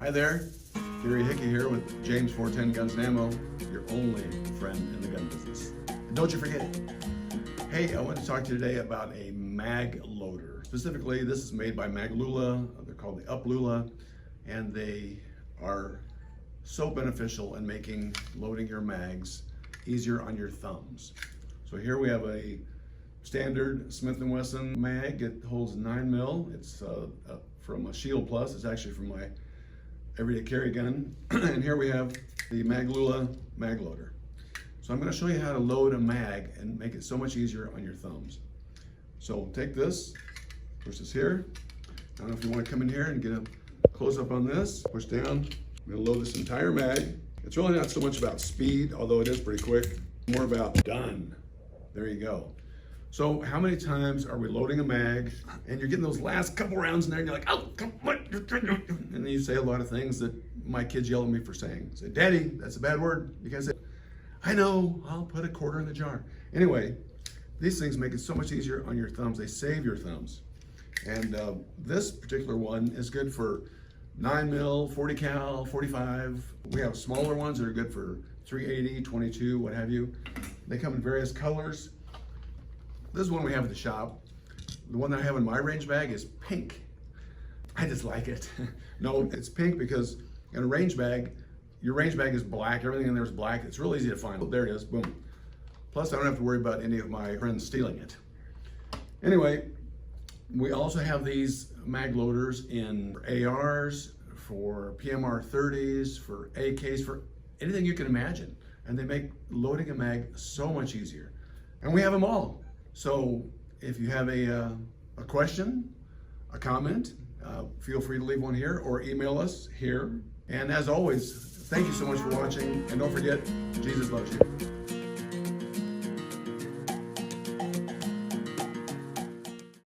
Hi there, Gary Hickey here with James 410 Guns and Ammo, your only friend in the gun business. And don't you forget it. Hey, I want to talk to you today about a mag loader. Specifically, this is made by Maglula. They're called the UpLULA, and they are so beneficial in making loading your mags easier on your thumbs. So here we have a standard Smith & Wesson mag. It holds 9mm. It's from a Shield Plus. It's actually from my everyday carry gun. And here we have the Maglula Mag Loader. So I'm going to show you how to load a mag and make it so much easier on your thumbs. So take this, push this here. I don't know if you want to come in here and get a close up on this. Push down. I'm going to load this entire mag. It's really not so much about speed, although it is pretty quick. More about done. There you go. So how many times are we loading a mag and you're getting those last couple rounds in there and you're like, oh, come on. And then you say a lot of things that my kids yell at me for saying. Say, Daddy, that's a bad word. You guys say, I know, I'll put a quarter in the jar. Anyway, these things make it so much easier on your thumbs. They save your thumbs. And this particular one is good for 9mm, 40 cal, 45. We have smaller ones that are good for 380, 22, what have you. They come in various colors. This is one we have at the shop. The one that I have in my range bag is pink. I just like it. No, it's pink because in a range bag, your range bag is black. Everything in there is black. It's real easy to find. There it is, boom. Plus, I don't have to worry about any of my friends stealing it. Anyway, we also have these mag loaders in ARs, for PMR 30s, for AKs, for anything you can imagine. And they make loading a mag so much easier. And we have them all. So if you have a question, a comment, feel free to leave one here or email us here. And as always, thank you so much for watching. And don't forget, Jesus loves you.